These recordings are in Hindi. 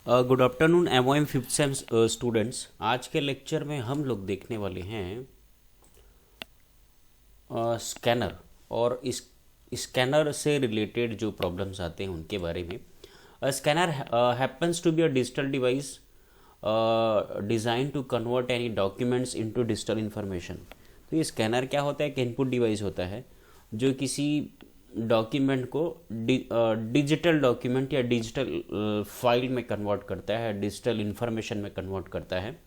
Good afternoon MOM fifth sem students. आज के लेक्चर में हम लोग देखने वाले हैं स्कैनर और इस स्कैनर से रिलेटेड जो प्रॉब्लम्स आते हैं उनके बारे में। Scanner happens to be a digital device designed to convert any documents into digital information. तो ये स्कैनर क्या होता है? कि इनपुट डिवाइस होता है जो किसी डॉक्यूमेंट को डिजिटल डॉक्यूमेंट या डिजिटल फाइल में कन्वर्ट करता है, डिजिटल इंफॉर्मेशन में कन्वर्ट करता है।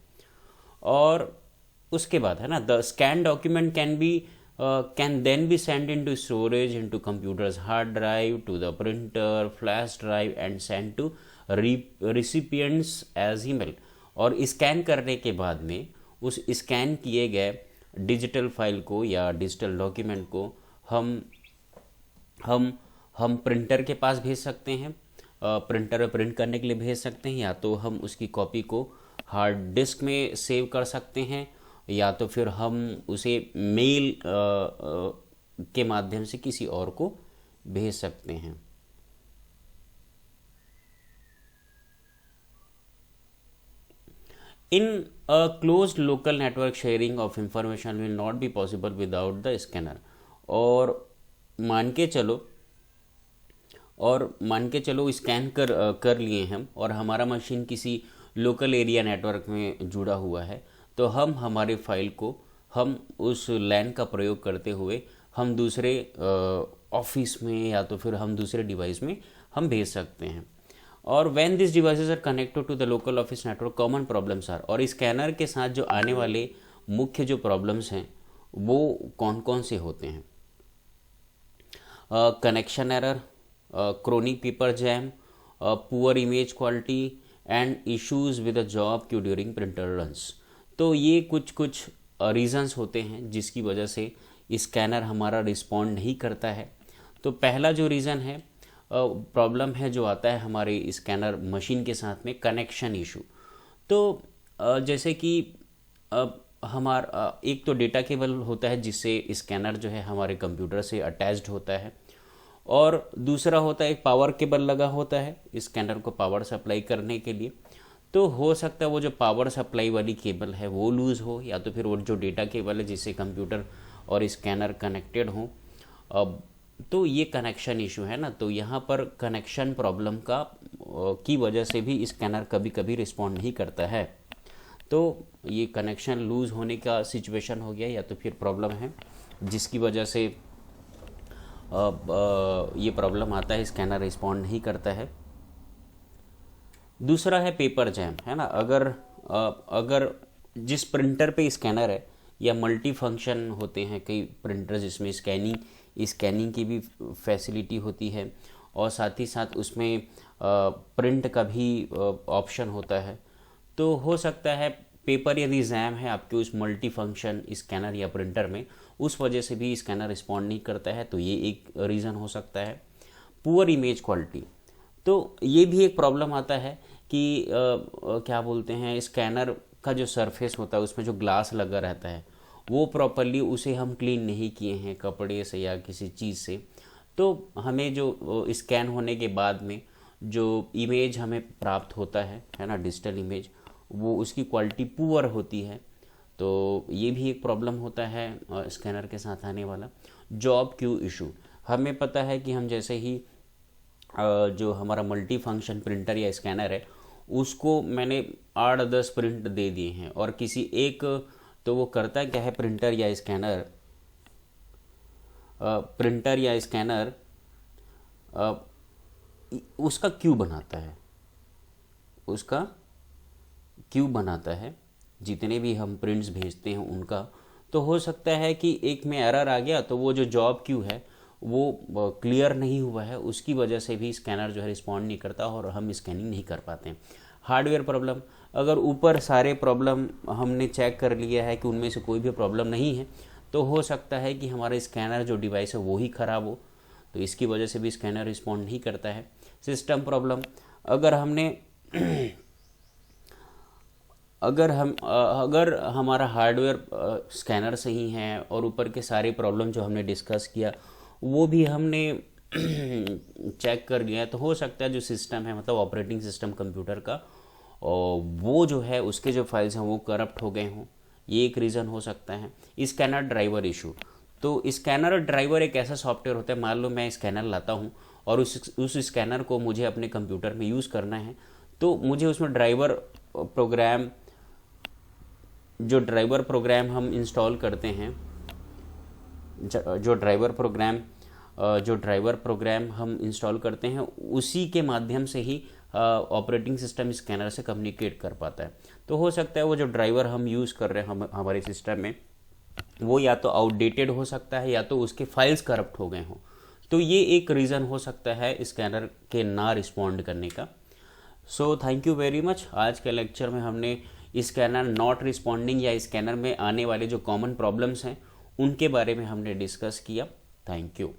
और उसके बाद है ना, the scan document can then be send into storage into computers hard drive to the printer flash drive and send to recipients as email. और स्कैन करने के बाद में उस स्कैन किए गए डिजिटल फाइल को या डिजिटल डॉक्यूमेंट को हम प्रिंटर के पास भेज सकते हैं, प्रिंटर में प्रिंट करने के लिए भेज सकते हैं, या तो हम उसकी कॉपी को हार्ड डिस्क में सेव कर सकते हैं, या तो फिर हम उसे मेल के माध्यम से किसी और को भेज सकते हैं। In a closed local network sharing of information will not be possible without the scanner. और मान के चलो स्कैन कर लिए हम, और हमारा मशीन किसी लोकल एरिया नेटवर्क में जुड़ा हुआ है, तो हम हमारे फाइल को हम उस लैन का प्रयोग करते हुए हम दूसरे ऑफिस में या तो फिर हम दूसरे डिवाइस में हम भेज सकते हैं। और when this devices are connected to the local office network common problems are. और स्कैनर के साथ जो आने वाले मुख्य जो प्रॉब्लम्स हैं वो कौन कौन से होते हैं? Connection error, chronic paper jam, poor image quality and issues with the job queue during printer runs। तो ये कुछ रीजंस होते हैं जिसकी वजह से स्कैनर हमारा रिस्पॉन्ड नहीं करता है। तो पहला जो रीज़न है, प्रॉब्लम है जो आता है हमारे स्कैनर मशीन के साथ में, कनेक्शन इशू। तो जैसे कि हमारा एक तो डेटा केबल होता है जिससे स्कैनर जो है हमारे कंप्यूटर से अटैच्ड होता है, और दूसरा होता है एक पावर केबल लगा होता है स्कैनर को पावर सप्लाई करने के लिए। तो हो सकता है वो जो पावर सप्लाई वाली केबल है वो लूज़ हो, या तो फिर वो जो डेटा केबल है जिससे कंप्यूटर और स्कैनर कनेक्टेड हो। अब तो ये कनेक्शन इशू है ना, तो यहाँ पर कनेक्शन प्रॉब्लम की वजह से भी स्कैनर कभी कभी रिस्पॉन्ड नहीं करता है। तो ये कनेक्शन लूज़ होने का सिचुएशन हो गया, या तो फिर प्रॉब्लम है जिसकी वजह से ये प्रॉब्लम आता है, स्कैनर रिस्पॉन्ड नहीं करता है। दूसरा है पेपर जैम, है ना। अगर जिस प्रिंटर पे स्कैनर है, या मल्टी फंक्शन होते हैं कई प्रिंटर जिसमें स्कैनिंग की भी फैसिलिटी होती है, और साथ ही साथ उसमें प्रिंट का भी ऑप्शन होता है। तो हो सकता है पेपर यदि जैम है आपके उस मल्टी फंक्शन स्कैनर या प्रिंटर में, उस वजह से भी स्कैनर रिस्पॉन्ड नहीं करता है, तो ये एक रीज़न हो सकता है। पुअर इमेज क्वालिटी, तो ये भी एक प्रॉब्लम आता है कि क्या बोलते हैं, स्कैनर का जो सरफेस होता है उसमें जो ग्लास लगा रहता है वो प्रॉपरली उसे हम क्लीन नहीं किए हैं कपड़े से या किसी चीज़ से, तो हमें जो स्कैन होने के बाद में जो इमेज हमें प्राप्त होता है ना, डिजिटल इमेज, वो उसकी क्वालिटी पुअर होती है। तो ये भी एक प्रॉब्लम होता है स्कैनर के साथ आने वाला। जॉब क्यू इशू, हमें पता है कि हम जैसे ही जो हमारा मल्टी फंक्शन प्रिंटर या स्कैनर है उसको मैंने 8-10 प्रिंट दे दिए हैं, और किसी एक, तो वो करता क्या है, प्रिंटर या स्कैनर उसका क्यू बनाता है जितने भी हम प्रिंट्स भेजते हैं उनका। तो हो सकता है कि एक में एरर आ गया, तो वो जो जॉब क्यू है वो क्लियर नहीं हुआ है, उसकी वजह से भी स्कैनर जो है रिस्पॉन्ड नहीं करता और हम स्कैनिंग नहीं कर पाते हैं। हार्डवेयर प्रॉब्लम, अगर ऊपर सारे प्रॉब्लम हमने चेक कर लिया है कि उनमें से कोई भी प्रॉब्लम नहीं है, तो हो सकता है कि हमारा स्कैनर जो डिवाइस है वो ही ख़राब हो, तो इसकी वजह से भी स्कैनर रिस्पॉन्ड नहीं करता है। सिस्टम प्रॉब्लम, अगर हमारा हार्डवेयर स्कैनर सही है और ऊपर के सारे प्रॉब्लम जो हमने डिस्कस किया वो भी हमने चेक कर लिया है तो हो सकता है जो सिस्टम है, मतलब ऑपरेटिंग सिस्टम कंप्यूटर का, और वो जो है उसके जो फाइल्स हैं वो करप्ट हो गए हों, ये एक रीज़न हो सकता है। स्कैनर ड्राइवर इशू, तो स्कैनर ड्राइवर एक ऐसा सॉफ्टवेयर होता है, मान लो मैं स्कैनर लाता हूँ और उस स्कैनर को मुझे अपने कंप्यूटर में यूज़ करना है, तो मुझे उसमें प्रोग्राम ड्राइवर प्रोग्राम हम इंस्टॉल करते हैं, जो ड्राइवर प्रोग्राम हम इंस्टॉल करते हैं उसी के माध्यम से ही ऑपरेटिंग सिस्टम स्कैनर से कम्युनिकेट कर पाता है। तो हो सकता है वो जो ड्राइवर हम यूज़ कर रहे हैं हमारे सिस्टम में, वो या तो आउटडेटेड हो सकता है या तो उसके फाइल्स करप्ट हो गए हों। तो ये एक रीज़न हो सकता है स्कैनर के ना रिस्पॉन्ड करने का। So thank you very much. आज के लेक्चर में हमने स्कैनर नॉट रिस्पॉन्डिंग या स्कैनर में आने वाले जो कॉमन प्रॉब्लम्स हैं उनके बारे में हमने डिस्कस किया। Thank you.